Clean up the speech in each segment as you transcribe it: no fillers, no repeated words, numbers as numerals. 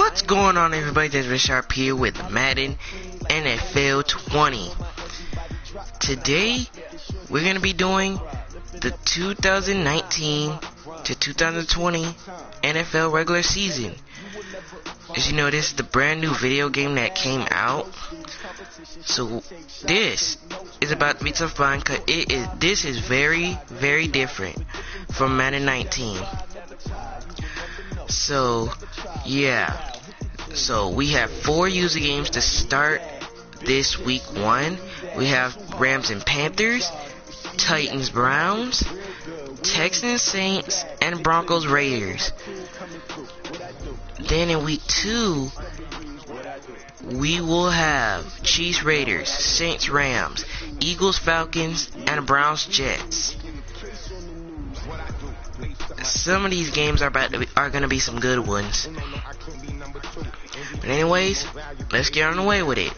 What's going on, everybody? This is Richard here with Madden NFL 20. Today, we're going to be doing the 2019 to 2020 NFL regular season. As you know, this is the brand new video game that came out. So, this is about to be some fun because this is very, very different from Madden 19. So, yeah. So, we have 4 user games to start this week 1. We have Rams and Panthers, Titans Browns, Texans Saints, and Broncos Raiders. Then in week 2, we will have Chiefs Raiders, Saints Rams, Eagles Falcons, and Browns Jets. Some of these games are going to be some good ones. But anyways, let's get on the way with it.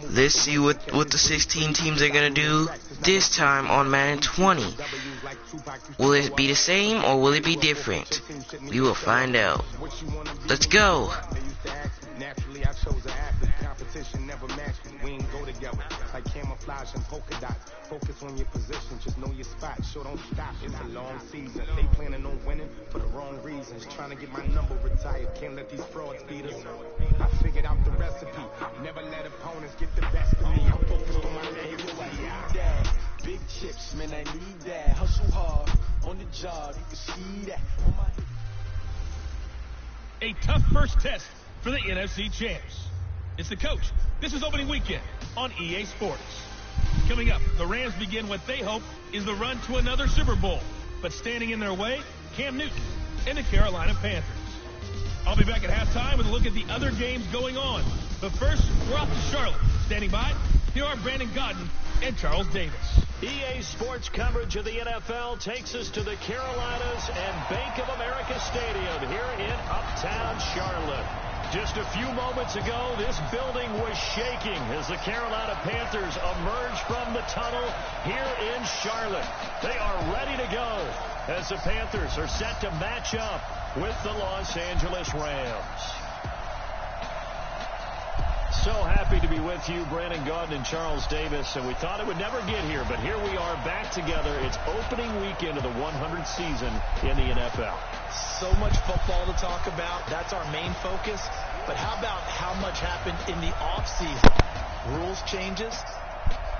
Let's see what the 16 teams are going to do this time on Madden 20. Will it be the same or will it be different? We will find out. Let's go. Naturally, I chose an athlete. Competition never matched. We ain't go together like camouflage and polka dot. Focus on your position, just know your spot. Sure, don't stop. It's a long season. They planning on winning for the wrong reasons. Trying to get my number retired. Can't let these frauds beat us. I figured out the recipe. Never let opponents get the best of me. I'm focused on my legacy. Big chips, man, I need that. Hustle hard on the job. You can see that on my. A tough first test for the NFC champs. It's the coach. This is opening weekend on EA Sports. Coming up, the Rams begin what they hope is the run to another Super Bowl. But standing in their way, Cam Newton and the Carolina Panthers. I'll be back at halftime with a look at the other games going on. But first, we're off to Charlotte. Standing by, here are Brandon Godden and Charles Davis. EA Sports coverage of the NFL takes us to the Carolinas and Bank of America Stadium here in Uptown Charlotte. Just a few moments ago, this building was shaking as the Carolina Panthers emerged from the tunnel here in Charlotte. They are ready to go as the Panthers are set to match up with the Los Angeles Rams. So happy to be with you, Brandon Godden and Charles Davis, and we thought it would never get here, but here we are back together. It's opening weekend of the 100th season in the NFL. So much football to talk about. That's our main focus. But how about how much happened in the offseason? Rules changes.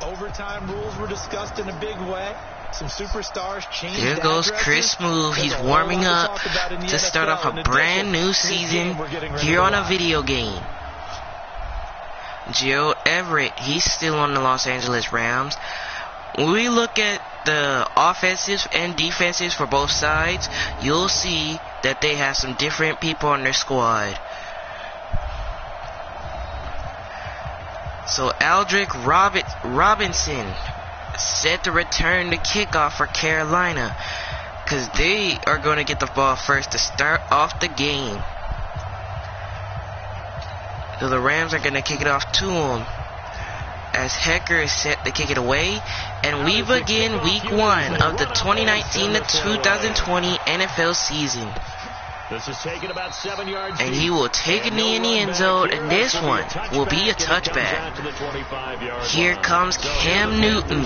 Overtime rules were discussed in a big way. Some superstars changed. There goes Chris Smooth. He's warming up to start off a brand new season here on a video game. Joe Everett, he's still on the Los Angeles Rams. When we look at the offensives and defenses for both sides, you'll see that they have some different people on their squad. So Aldrick Robinson set to return the kickoff for Carolina because they are going to get the ball first to start off the game. So the Rams are going to kick it off to him as Hecker is set to kick it away. And we begin week 1 of the 2019 to 2020 NFL season. This is taken about 7 yards. And he will take a knee in the end zone, and this one will be a touchback. Here comes Cam Newton,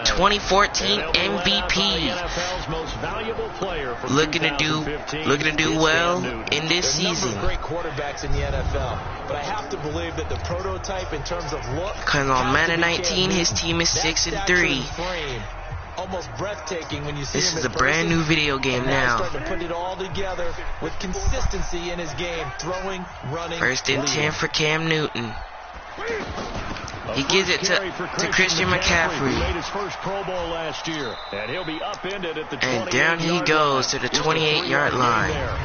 2014 MVP, looking to do well in this season. Great quarterbacks in the NFL, but I have to believe that the prototype in terms of look. Because on Madden 19, his team is 6-3. Almost breathtaking when you see this is a brand new video game now. Starting to put it all together with consistency in his game, throwing, running. First and 10 for Cam Newton. He gives it to Christian McCaffrey. And down he goes to the 28-yard line.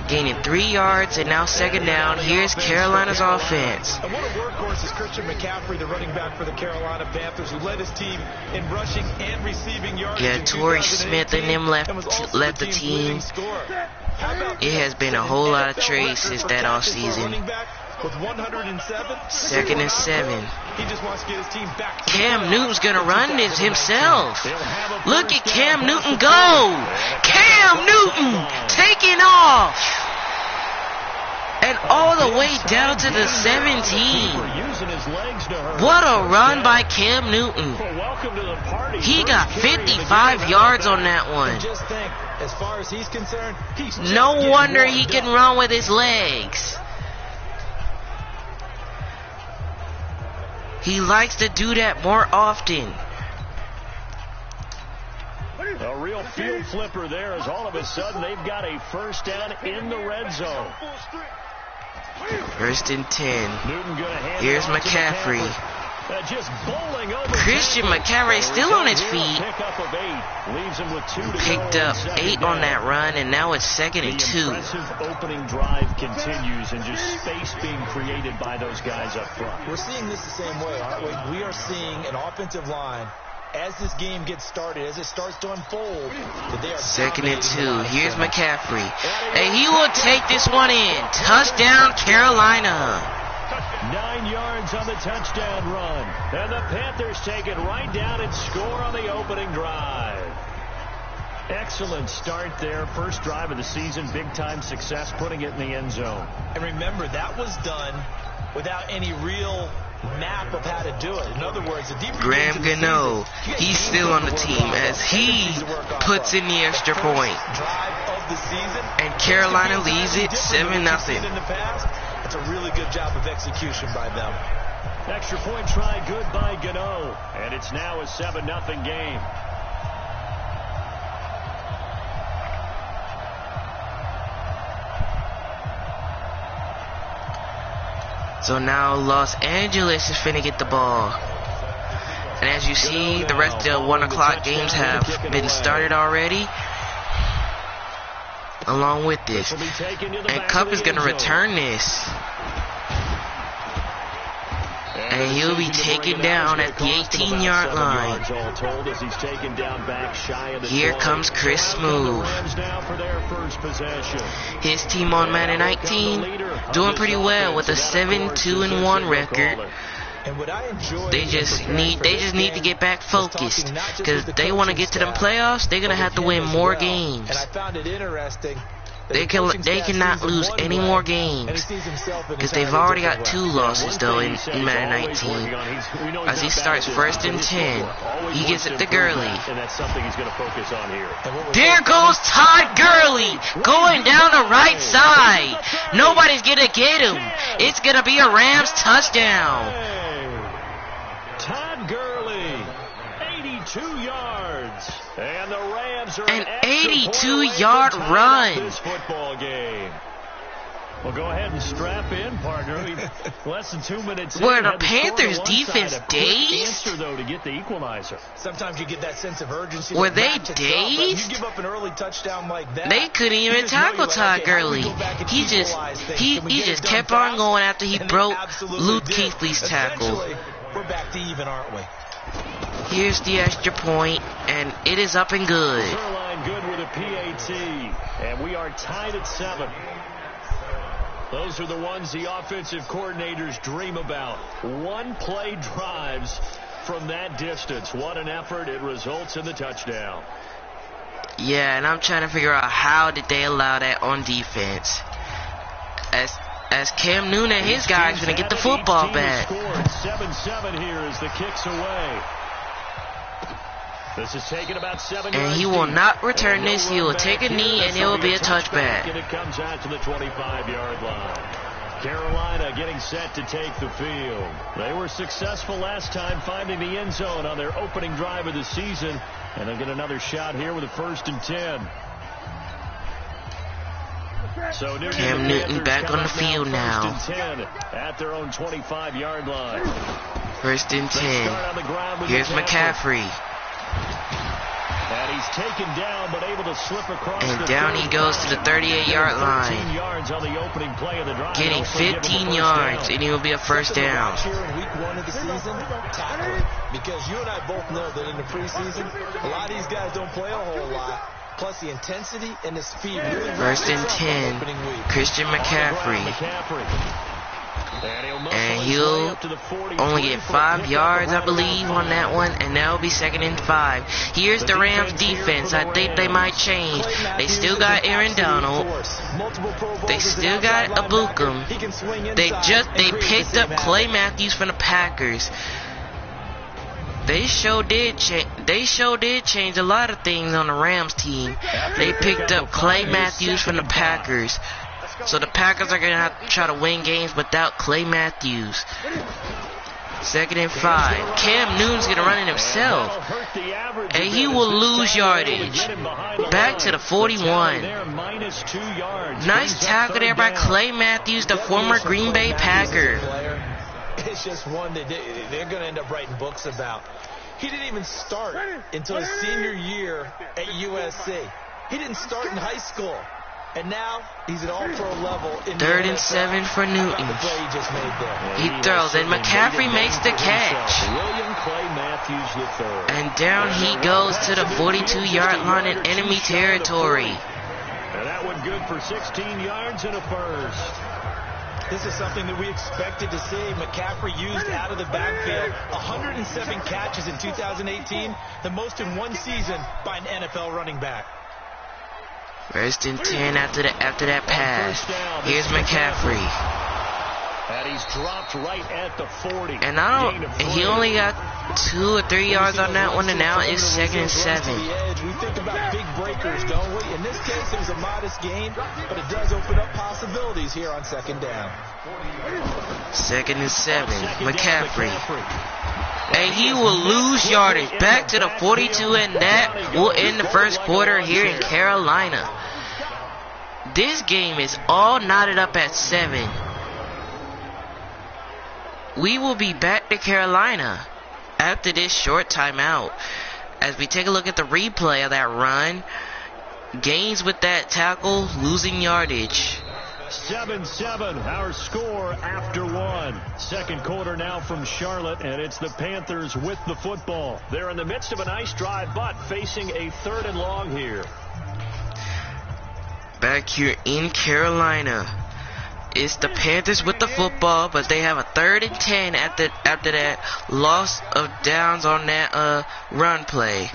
Gaining 3 yards, and now second down. Here's Carolina's offense. And what a workhorse is Christian McCaffrey, the running back for the Carolina Panthers, who led his team in rushing and receiving yards. Yeah, Torrey Smith and them left the team. It has been a whole lot of trades since that offseason. with 107. 2nd and 7. He just wants to get his team back to Cam Newton's going to run this himself. Look at Cam Newton go. Cam Newton taking off. And all the way down to the 17. What a run by Cam Newton. He got 55 yards on that one. Just think, as far as he's concerned, no wonder he can run with his legs. He likes to do that more often. A real field flipper there as all of a sudden they've got a first down in the red zone. 1st and 10. Here's McCaffrey. Just bowling over Christian McCaffrey still on his feet. Picked up 8 on that run, and now it's 2nd and 2. The impressive opening drive continues, and just space being created by those guys up front. We're seeing this the same way, aren't we? We are seeing an offensive line, as this game gets started, as it starts to unfold, that they are 2nd and 2. Here's McCaffrey. And he will take this one in. Touchdown, Carolina. 9 yards on the touchdown run. And the Panthers take it right down and score on the opening drive. Excellent start there. First drive of the season. Big-time success putting it in the end zone. And remember, that was done without any real map of how to do it. In other words, the deeper Graham Gano, he's still on the team as he puts in the extra point. And Carolina leads it 7-0. That's a really good job of execution by them. Extra point try good by Gano. And it's now a 7-0 game. So now Los Angeles is finna get the ball. And as you see, the rest of the 1 o'clock games have been started already. Along with this. And Cup is gonna return this. And he'll be taken down at the 18-yard line. Here comes Chris Smooth. His team on Madden 19 doing pretty well with a 7-2-1 record. They just need to get back focused, because if they want to get to them playoffs, they're gonna have to win more games. They cannot lose any more games, because they've already got 2 losses though in Madden 19. As he starts 1st and 10, he gets it to Gurley. There goes Todd Gurley going down the right side. Nobody's gonna get him. It's gonna be a Rams touchdown. Todd Gurley, 82 yards. And the Rams are an 82-yard run. This football game. Well, go ahead and strap in, partner. Less than 2 minutes. Were the Panthers' defense dazed? Though, to get the equalizer. Sometimes you get that sense of urgency. Were they dazed? You give up an early touchdown like that, they couldn't even tackle Todd Gurley. He just kept on going after he broke Luke Kuechly's tackle. We're back to even, aren't we? Here's the extra point, and it is up and good. Zerline good with a PAT, and we are tied at 7. Those are the ones the offensive coordinators dream about. One-play drives from that distance. What an effort. It results in the touchdown. Yeah, and I'm trying to figure out how did they allow that on defense. As Cam Newton and his guys are going to get the football back. 7-7 here as the kick's away. This is taken about 7 yards. And he will not return this. He will take a knee, and it will be a touchback. And it comes out to the 25-yard line. Carolina getting set to take the field. They were successful last time finding the end zone on their opening drive of the season. And they'll get another shot here with a 1st and 10. So Cam Newton back on the field now. At their own 25-yard line. 1st and 10. Here's McCaffrey. And he's taken down, but able to slip across. And down he goes to the 38-yard line. Yards on the opening play of the drive. Getting 15 yards, and he will be a first down. Here in week 1 of the season, tackle it. Because you and I both know that in the preseason, a lot of these guys don't play a whole lot. Plus the intensity and the speed really 1st and 10. Christian McCaffrey. And he'll only get 5 yards, I believe, on that one. And that'll be 2nd and 5. Here's the Rams defense. I think they might change. They still got Aaron Donald. They still got Abukum. They picked up Clay Matthews from the Packers. They sure did change a lot of things on the Rams team. They picked up Clay Matthews from the Packers. So the Packers are going to have to try to win games without Clay Matthews. 2nd and 5. Cam Newton's going to run it himself. And he will lose yardage. Back to the 41. Nice tackle there by Clay Matthews, the former Green Bay Packer. It's just one that they're going to end up writing books about. He didn't even start until his senior year at USC. He didn't start in high school. And now he's at all-pro level. 3rd and 7 for Newton. He throws, and McCaffrey makes the catch. And down he goes to the 42-yard line in enemy territory. And that one good for 16 yards and a first. This is something that we expected to see. McCaffrey used out of the backfield. 107 catches in 2018, the most in one season by an NFL running back. 1st and 10 after that pass. Here's McCaffrey. And he's dropped right at the 40. And he only got 2 or 3 yards on that one, and now it's 2nd and 7. We think about big breakers, don't we? In this case, it was a modest gain, but it does open up possibilities here on 2nd down. 2nd and 7. McCaffrey. And he will lose yardage back to the 42, and that will end the first quarter here in Carolina. This game is all knotted up at 7. We will be back to Carolina after this short timeout as we take a look at the replay of that run. Gains with that tackle, losing yardage. 7-7, our score after one. Second quarter now from Charlotte, and it's the Panthers with the football. They're in the midst of a nice drive, but facing a 3rd and long here. Back here in Carolina, it's the Panthers with the football, but they have a 3rd and 10 after that loss of downs on that run play.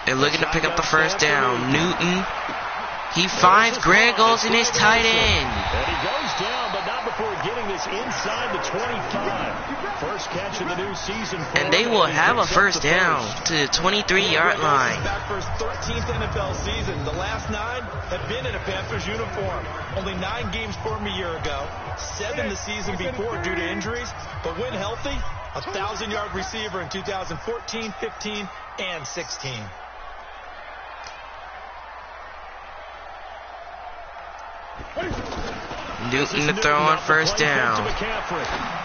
They're looking to pick up the first down. Newton. He finds Greg Olsen, his tight end. And he goes down, but not before getting this inside the 25. First catch of the new season. And they will have a first down to the 23-yard line. Back for his 13th NFL season. The last 9 have been in a Panthers uniform. Only 9 games for him a year ago. 7 the season before due to injuries. But when healthy, a 1,000-yard receiver in 2014, 15, and 16. Newton to throw on first down.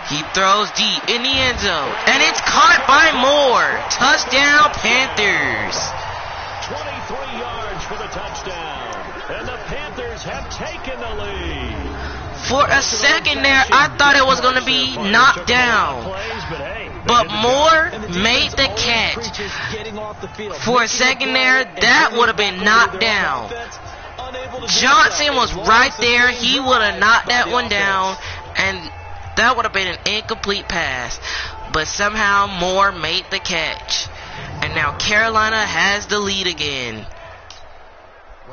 He throws deep in the end zone, and it's caught by Moore. Touchdown, Panthers. 23 yards for the touchdown, and the Panthers have taken the lead. For a second there, I thought it was going to be knocked down, but Moore made the catch. For a second there, that would have been knocked down. Johnson was right there. He would have knocked that one down, and that would have been an incomplete pass. But somehow Moore made the catch. And now Carolina has the lead again.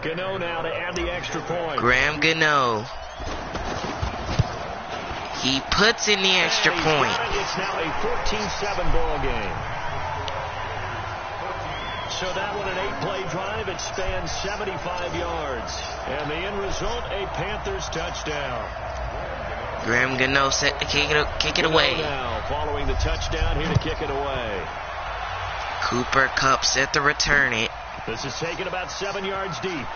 Gano now to add the extra point. Graham Gano. He puts in the extra point. It's now a 14-7 ball game. So that one, an 8-play drive. It spans 75 yards. And the end result, a Panthers touchdown. Graham Gano set to kick it away. Now, following the touchdown, here to kick it away. Cooper Kupp set to return it. This is taken about 7 yards deep.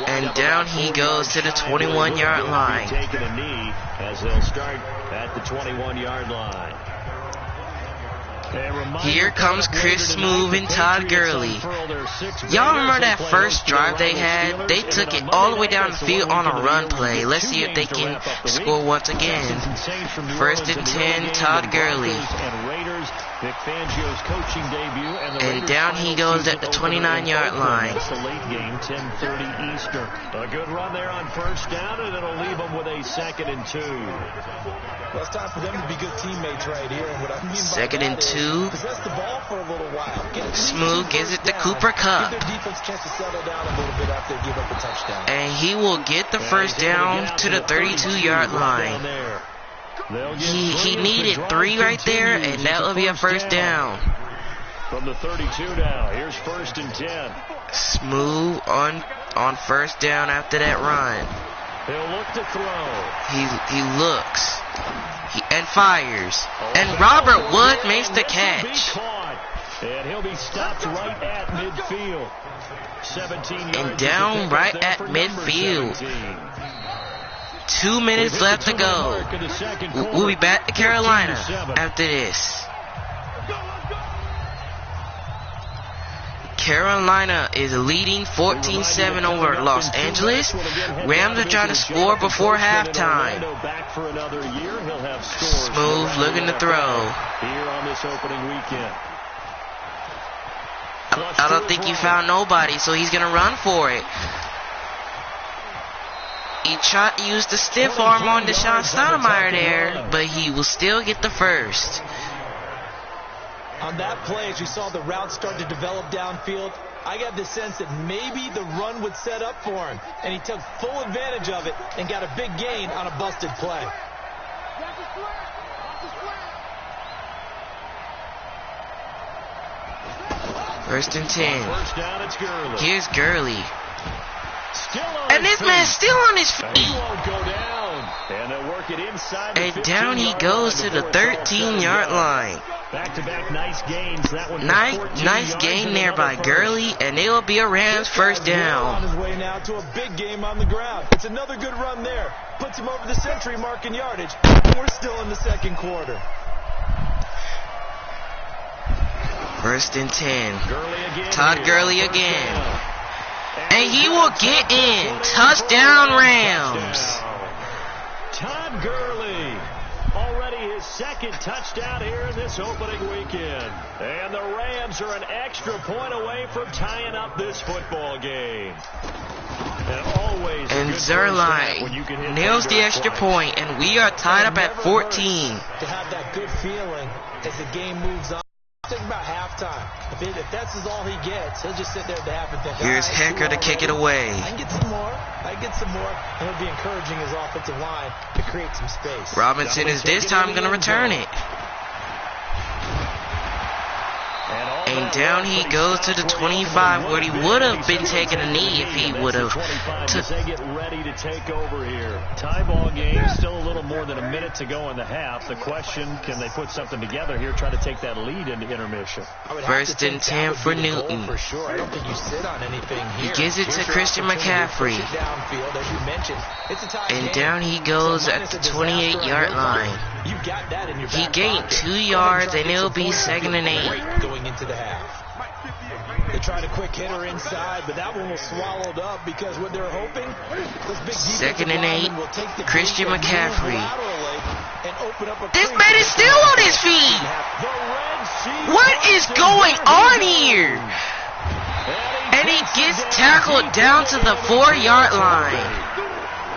And down he goes to the 21-yard line. Taking a knee as they'll start at the 21-yard line. Here comes Chris Smoove and Todd Gurley. Y'all remember that first drive they had? They took it all the way down the field on a run play. Let's see if they can score once again. 1st and 10, Todd Gurley. Vic Fangio's coaching debut, and down he goes at the 29-yard line. It's a late game, 10:30 Eastern. A good run there on first down, and it'll leave them with a 2nd and 2. Well, it's time for them to be good teammates right here. And what I mean by 2nd and 2. Possess the ball for a little while. Smooth gives it to Cooper Kupp. Give their defense a chance to settle down a little bit after they give up a touchdown. And he will get the first down to the 32-yard line. He needed 3 right there, and that will be a first down. From the 32 now, here's 1st and 10. Smooth on first down after that run. He'll look to throw. He looks. And fires. And Robert Wood makes the catch. And he'll be stopped right at midfield. 17 yards. And down right at midfield. 2 minutes left to go. We'll be back to Carolina after this. Carolina is leading 14-7 over Los Angeles. Rams are trying to score before halftime. Smooth looking to throw. Here on this opening weekend. I don't think he found nobody, so he's going to run for it. He tried to use the stiff arm on Deshaun Stoudemire there, but he will still get the first. On that play, as you saw the route start to develop downfield, I got the sense that maybe the run would set up for him, and he took full advantage of it and got a big gain on a busted play. First and 10. First down, it's Gurley. Here's Gurley. And this man's still on his feet. He won't go down. And they'll work it inside the And down he 15-yard goes line to the before it's all 13-yard line. Back-to-back nice gains. That one Nice gain there by Gurley, and it will be a Rams first down. On his way now to a big game on the ground. It's another good run there. Puts him over the century mark in yardage. We're still in the second quarter. First and 10. Gurley again. Todd Gurley again. And he will get in. Touchdown Rams. Todd Gurley. Already his 2nd touchdown here in this opening weekend. And the Rams are an extra point away from tying up this football game. And Zerline nails the extra point, and we are tied up at 14. To have that good feeling as the game moves on. Think about halftime. If that's all he gets, he'll just sit there at the half and think, here's Hecker to kick it away. I can get some more. And it'll be encouraging his offensive line to create some space. Robinson is this time going to return it. And down he goes to the 25, where he would have been taking a knee if he would have. They get ready to take over here. Tie ball game, still a little more than a minute to go in the half. The question, can they put something together here, try to take that lead into intermission? First and 10 for Newton. For sure. I don't think you sit on anything here. He gives it to Christian McCaffrey. Downfield, as you mentioned. It's a tie and game. down he goes at the 28-yard line. You've got that in your He back gained pocket. 2 yards, and it'll be 2nd and 8. Going into the half. They tried a quick hitter inside, but that one was swallowed up because what they're hoping, those big 2nd and 8, Christian McCaffrey. And open up a this man is still on his feet. What is going on here? And he gets tackled down to the 4-yard line.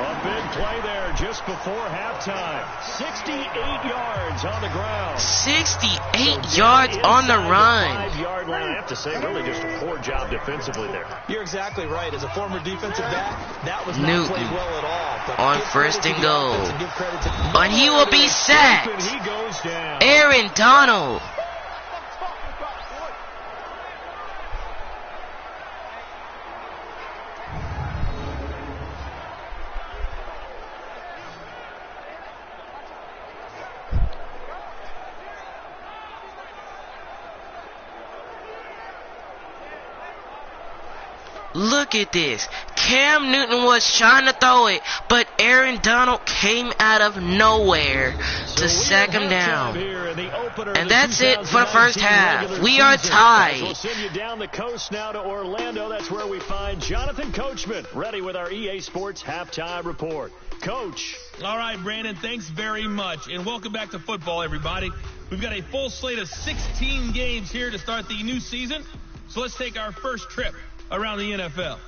A big play there just before halftime. 68 yards on the ground. 68 yards on the run. 5-yard line. I have to say, really just a poor job defensively there. You're exactly right. As a former defensive back, that was not Newton played well at all. But on first and goal. And he will be sacked. He goes down. Aaron Donald. Look at this. Cam Newton was trying to throw it, but Aaron Donald came out of nowhere to sack him down. And that's it for the first half. We are tied. We'll send you down the coast now to Orlando. That's where we find Jonathan Coachman ready with our EA Sports halftime report. Coach. All right, Brandon, thanks very much. And welcome back to football, everybody. We've got a full slate of 16 games here to start the new season. So let's take our first trip around the NFL.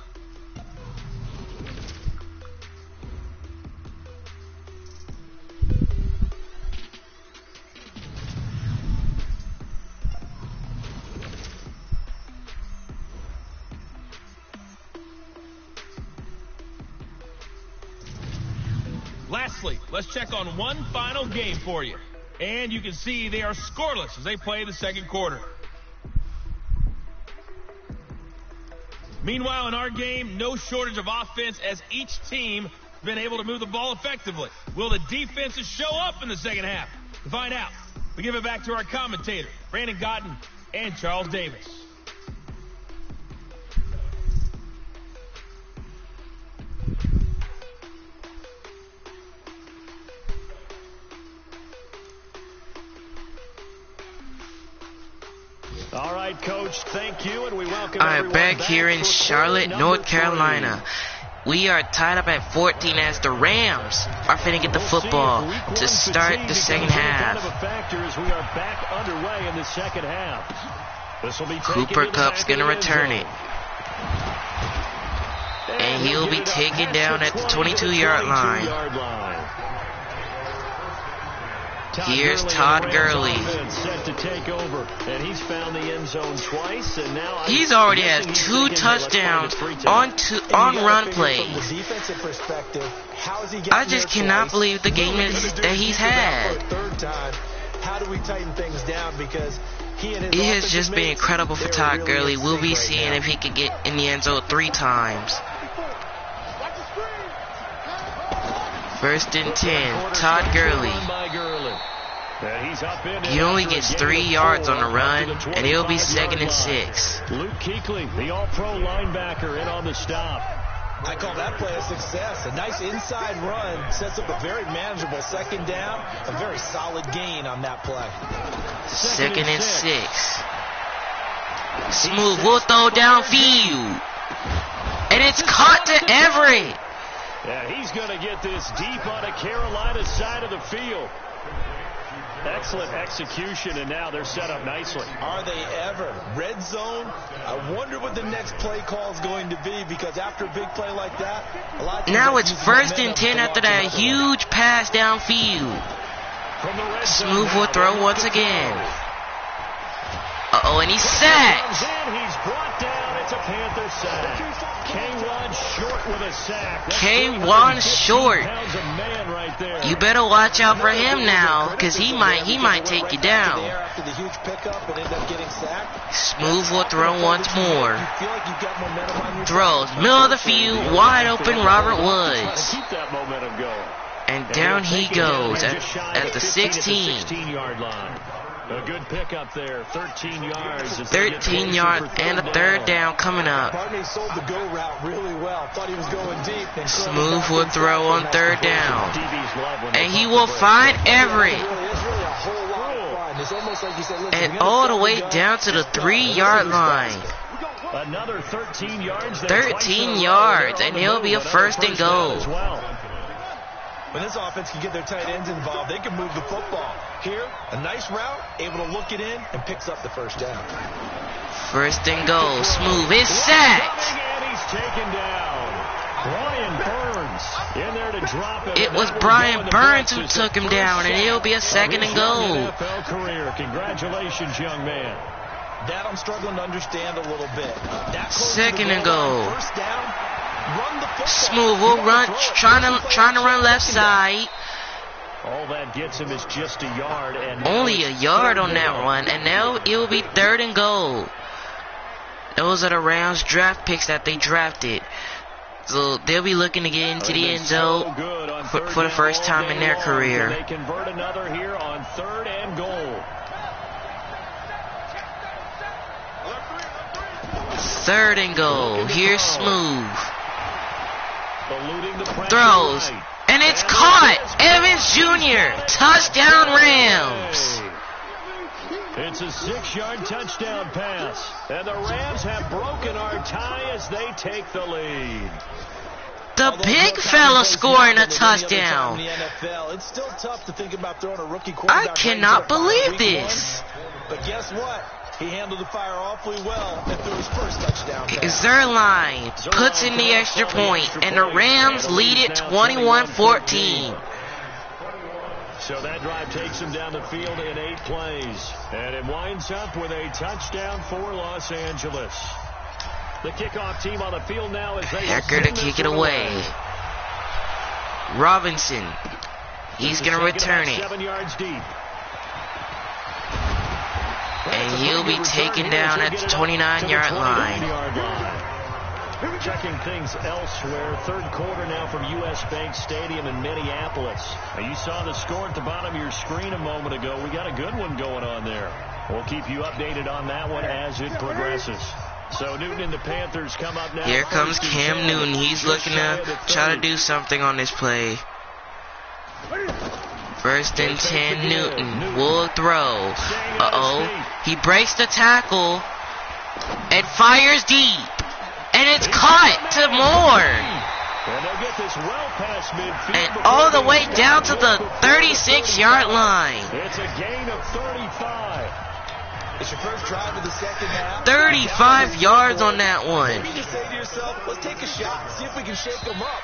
Lastly, let's check on one final game for you. And you can see they are scoreless as they play the second quarter. Meanwhile, in our game, no shortage of offense as each team has been able to move the ball effectively. Will the defenses show up in the second half? To find out, we give it back to our commentators, Brandon Gotten and Charles Davis. All right, Coach, thank you, and we welcome All right, everyone back here in Charlotte, North Carolina. We are tied up at 14 as the Rams are finna get the football to start the second half. We are back underway in the second half. This will be Cooper Kupp's gonna return it. And he'll be taken down at the 22-yard line. Here's Todd Gurley. Set to take over, and he's found the end zone twice, and now he's already has 2 touchdowns on run plays. I just cannot believe the game that he's had. How do we tighten things down? Because it has just been incredible for Todd Gurley. We'll be seeing if he can get in the end zone 3 times. 1st and 10, Todd Gurley. He only gets 3 yards on the run, and it'll be 2nd and 6. Luke Kuechly, the all-pro linebacker, in on the stop. I call that play a success. A nice inside run sets up a very manageable second down. A very solid gain on that play. 2nd and 6. Smooth, we'll throw downfield. And it's caught to Everett. Yeah, he's going to get this deep on a Carolina side of the field. Excellent execution, and now they're set up nicely. Are they ever? Red zone? I wonder what the next play call is going to be, because after a big play like that, a lot of now it's 1st and 10 after that huge pass downfield. Smooth will throw once again. Uh-oh, and he's sacked. He's brought down. It's a Panther sack. K1 Short with a sack. K1 Short. You better watch out for him now, because he might take you down. Smooth will throw once more. Throws, middle of the field, wide open Robert Woods. And down he goes at the 16-yard line. A good pickup there, 13 yards. 13 yards and a 3rd down coming up. Smooth will throw on 3rd down. And he will find Everett. And all the way down to the 3-yard line. Another 13 yards. 13 yards, and it'll be a 1st and goal. When this offense can get their tight ends involved, they can move the football. Here, a nice route, able to look it in, and picks up the 1st down. 1st and goal. Smooth is sacked. And he's taken down. Brian Burns in there to drop it. It was Brian Burns who took him down, and it'll be a 2nd and goal. NFL career. Congratulations, young man. That I'm struggling to understand a little bit. 2nd and goal. 1st down. Run the football. Smooth will run, trying to run left side. All that gets him is just a yard. And only a yard on that run, and now it will be 3rd and goal. Those are the Rams draft picks that they drafted. So they'll be looking to get into the end zone for the first time in their career. They convert another here on 3rd and goal. 3rd and goal. Here's Smooth. Eluding the pressure Throws. right. And it's caught. Evans Jr. Touchdown Rams. It's a 6-yard touchdown pass. And the Rams have broken our tie as they take the lead. The big fella scoring a touchdown. It's still tough to think about throwing a rookie I quarterback. cannot believe this. But guess what? He handled the fire awfully well and threw his first touchdown pass. Zerline puts in the extra point, and the Rams lead it 21-14. So that drive takes him down the field in 8 plays. And it winds up with a touchdown for Los Angeles. The kickoff team on the field now is Hecker to kick it away. Robinson. He's going to return it. 7 yards deep. And he'll be taken down at the 29-yard line. Checking things elsewhere. 3rd quarter now from U.S. Bank Stadium in Minneapolis. Now, you saw the score at the bottom of your screen a moment ago. We got a good one going on there. We'll keep you updated on that one as it progresses. So Newton and the Panthers come up now. Here comes Cam Newton. He's looking to try to do something on this play. 1st and 10, Newton will throw. He breaks the tackle and fires deep. And it's caught to Moore. And all the way down to the 36-yard line. It's a gain of 35. It's your first drive of the second half. 35 yards on that one. Maybe you say to yourself, let's take a shot, see if we can shake them up.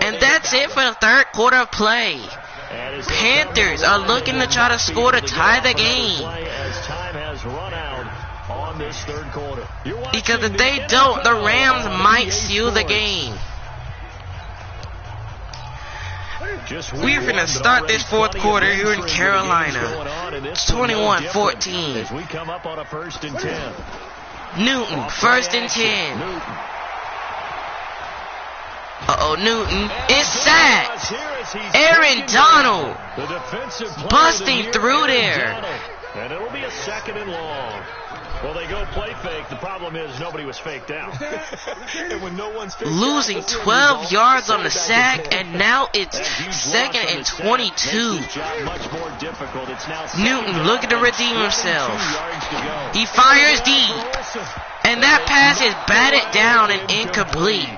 And that's it for the 3rd quarter of play. Panthers are looking to try to score to tie the game. As time has run out on this 3rd quarter. Because if they don't, the Rams might seal the game. We're going to start this 4th quarter here in Carolina. It's 21-14. As we come up on a 1st and 10. Newton, 1st and 10. Newton is sacked. Aaron Donald busting through there. And it'll be a 2nd and long. Well, they go play fake. The problem is nobody was faked out. And when no one's losing 12 yards on the sack, and now it's 2nd and 22. Much more difficult. It's now Newton looking to redeem himself. He fires deep, and that pass is batted down and incomplete.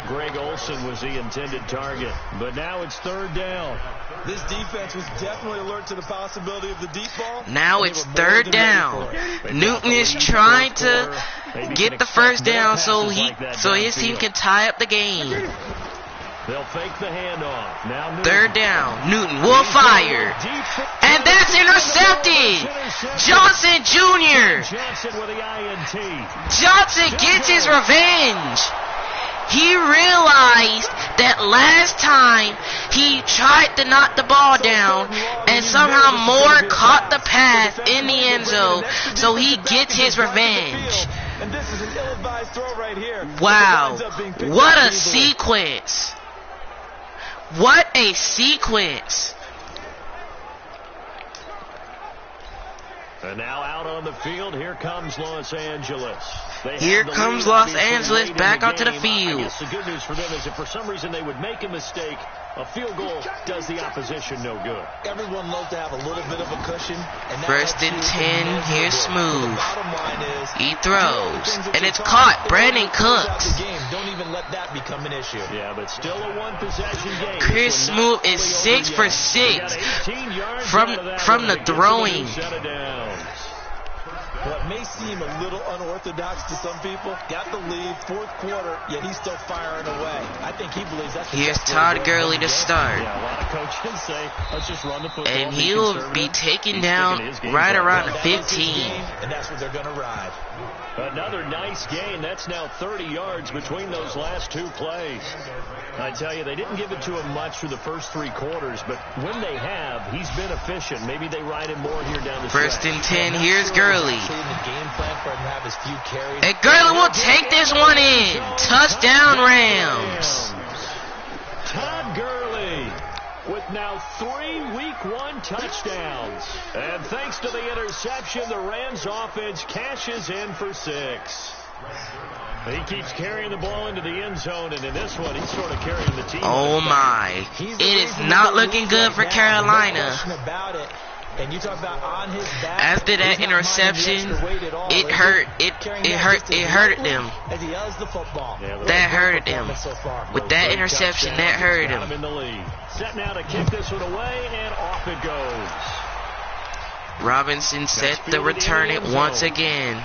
Greg Olsen was the intended target, but now it's 3rd down. This defense was definitely alert to the possibility of the deep ball. Now it's 3rd down. Newton is trying to get the 1st down so his team can tie up the game. They'll fake the handoff. Now 3rd down. Newton will fire. And that's intercepted. Johnson Jr. Johnson with the INT. Johnson gets his revenge. He realized that last time he tried to knock the ball down and somehow Moore caught the pass in the end zone, so he gets his revenge. Wow, what a sequence. What a sequence. And now out on the field, here comes Los Angeles. Here comes Los Angeles back onto the field. I guess the good news for them is if for some reason they would make a mistake, a field goal does the opposition no good. Everyone loves to have a little bit of a cushion. 1st and 10, here's Smooth. He throws, and it's caught. Brandon Cooks. Don't even let that become an issue. Yeah, but still a 1-possession game. Chris Smooth is 6 for 6 from the throwing. What may seem a little unorthodox to some people, got the lead, 4th quarter, yet he's still firing away. I think he believes that's the Here's Todd Gurley to start. Yeah, a lot of coaches say, let's just run the football. And he'll be taken down right around the 15. And that's what they're going to ride. Another nice gain. That's now 30 yards between those last 2 plays. I tell you, they didn't give it to him much through the first 3 quarters, but when they have, he's been efficient. Maybe they ride him more here down the stretch. 1st and 10, here's Gurley. And And Gurley will take this one in. Touchdown Rams. Todd Gurley with now 3 Week 1 touchdowns. And thanks to the interception, the Rams offense cashes in for 6. He keeps carrying the ball into the end zone, and in this one, he's sort of carrying the team. Oh my. It is not looking good for Carolina. And you talk about on his back, after that interception, it hurted them. That hurted them. With that interception, that hurt him. Set now to kick this one away, and off it goes. Robinson set to return it once again.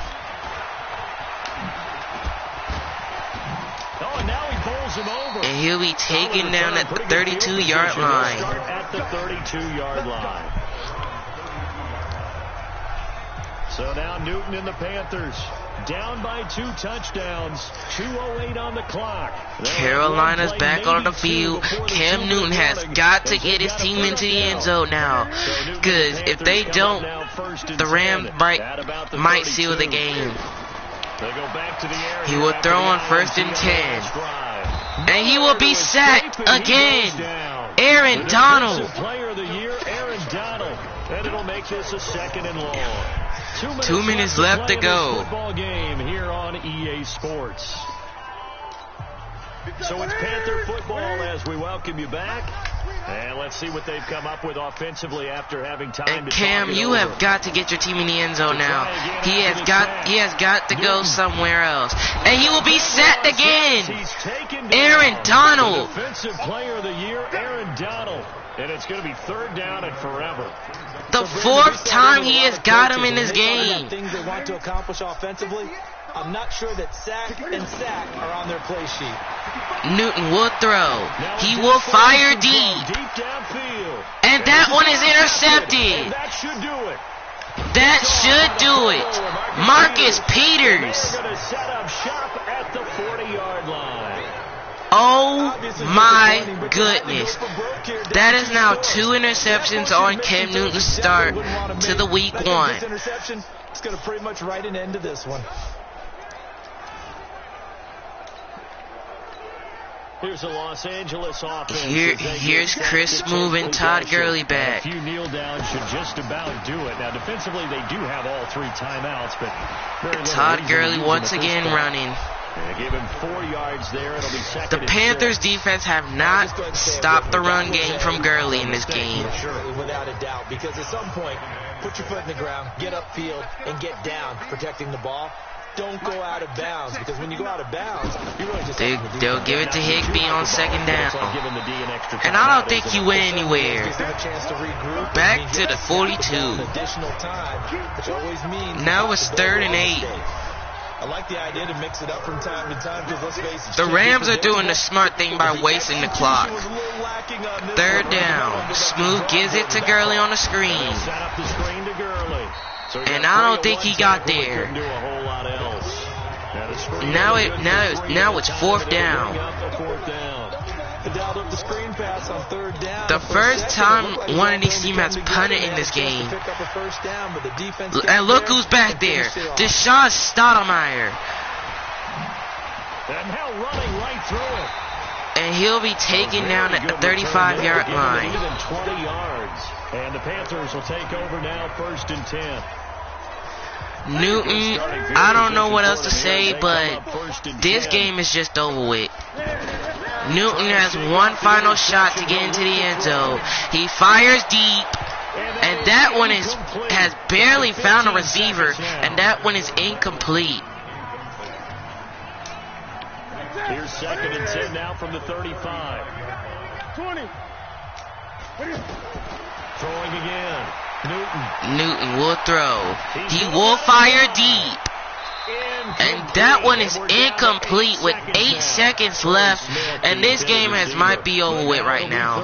Oh, and now he pulls him over. And he'll be taken down at the 32-yard line. At the 32-yard line. So now Newton and the Panthers down by 2 touchdowns. 2:08 on the clock. Carolina's back on the field. Cam Newton has got to get his team into the end zone now. Because if they don't, the Rams might seal the game. He will throw on 1st and 10. And he will be sacked again. Aaron Donald. Player of the year, Aaron Donald. And it'll make this a 2nd and long. 2 minutes left to go. Football game here on EA Sports. So it's Panther football as we welcome you back. And let's see what they've come up with offensively after having time and to Cam, you have got to get your team in the end zone now. He has got to go somewhere else. And he will be sacked again. Aaron Donald. Defensive player of the year, Aaron Donald. And it's going to be 3rd down and forever. The 4th time he has got him in this game. Things they want to accomplish offensively. I'm not sure that sack and sack are on their play sheet. Newton will throw. He will fire deep. And that one is intercepted. That should do it. That should do it. Marcus Peters. They're going to set up shop at the 40-yard line. Oh my goodness. That is now 2 interceptions on Cam Newton's start to the week 1. Interception, it's going to pretty much write an end to this one. Here's a Los Angeles offense. Here's Chris moving Todd Gurley back. A few kneel downs should just about do it. Now defensively they do have all 3 timeouts, but Todd Gurley once again running. Give him 4 yards there. It'll be 2nd The and Panthers 6. defense have not stopped the run game from Gurley in this game. Sure, without a doubt, because at some point, put your foot in the ground, get upfield, and get down, protecting the ball. Don't go out of bounds, because when you go out of bounds, you really just they'll give it to Higbee on 2nd down. And I don't think you went anywhere. Back to the 42. Now it's 3rd and 8. I like the idea to mix it up from time to time, because let's face it, the Rams are doing the smart thing by wasting the clock. 3rd down. Smooth gives it to Gurley on the screen. And I don't think he got there. Now it's 4th down. The first time one of these teams has punted in this game. And look who's back there. Deshaun Stoudemire. And now running right through it. And he'll be taken down at the 35-yard line. 20 yards. And the Panthers will take over now, 1st and 10. Newton, I don't know what else to say, but this game is just over with. Newton has one final shot to get into the end zone. He fires deep, and that one has barely found a receiver, and that one is incomplete. Here's 2nd and 10 now from the 35. 20. Throwing again. Newton will throw. He will fire deep. And that one is incomplete with 8 seconds left. And this game might be over with right now.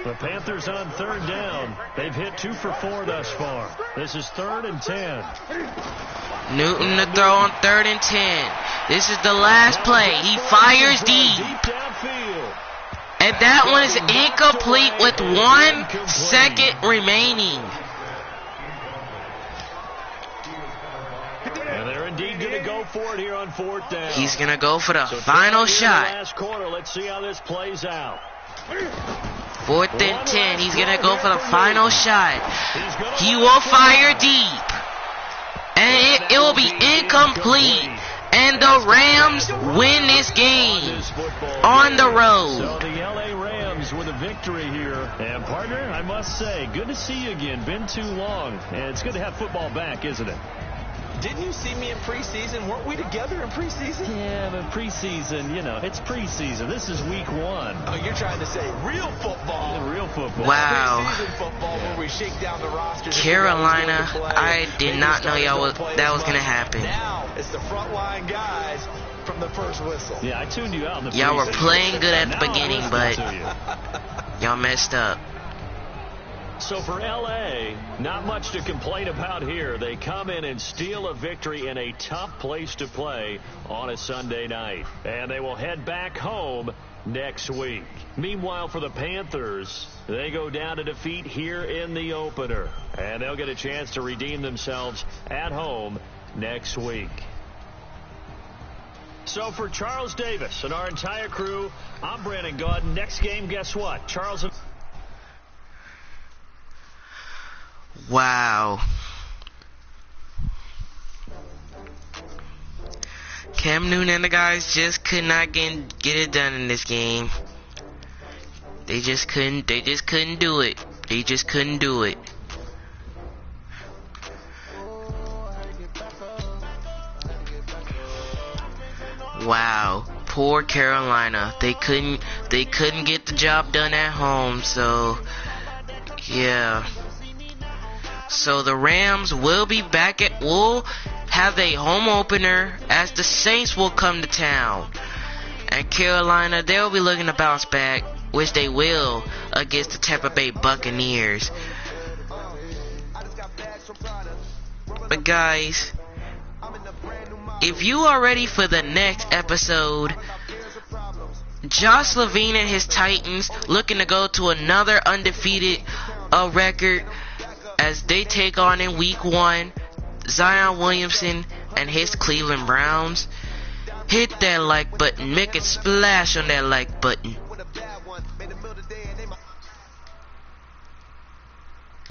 The Panthers on 3rd down. They've hit 2 for 4 thus far. This is 3rd and 10. Newton to throw on 3rd and 10. This is the last play. He fires deep. And that one is incomplete with 1 second remaining. And they're indeed going to go for it here on 4th down. He's going to go for the final shot. Last quarter. Let's see how this plays out. 4th and 10. He's going to go for the final shot. He will fire deep. And it will be incomplete. and the Rams win this game on the road. So the LA Rams with a victory here. And partner, I must say, good to see you again. Been too long. And it's good to have football back, isn't it? Didn't you see me in preseason? Weren't we together in preseason? Yeah, but preseason, it's preseason. This is week 1. Oh, you're trying to say real football. Real football. Wow. Preseason football where we shake down the rosters. Carolina, I did not know that was gonna happen. Now it's the front line guys from the first whistle. Yeah, I tuned you out in the Y'all were preseason. playing good at the beginning, but y'all messed up. So for LA, not much to complain about here. They come in and steal a victory in a tough place to play on a Sunday night. And they will head back home next week. Meanwhile, for the Panthers, they go down to defeat here in the opener. And they'll get a chance to redeem themselves at home next week. So for Charles Davis and our entire crew, I'm Brandon Gaudin. Next game, guess what? Charles and... Wow. Cam Newton and the guys just could not get it done in this game. They just couldn't do it. They just couldn't do it. Wow. Poor Carolina. They couldn't get the job done at home, so yeah. So the Rams will be back will have a home opener as the Saints will come to town. And Carolina, they'll be looking to bounce back, which they will, against the Tampa Bay Buccaneers. But guys, if you are ready for the next episode, Josh Levine and his Titans looking to go to another undefeated record as they take on in week 1 Zion Williamson and his Cleveland Browns. Hit that like button, make it splash on that like button.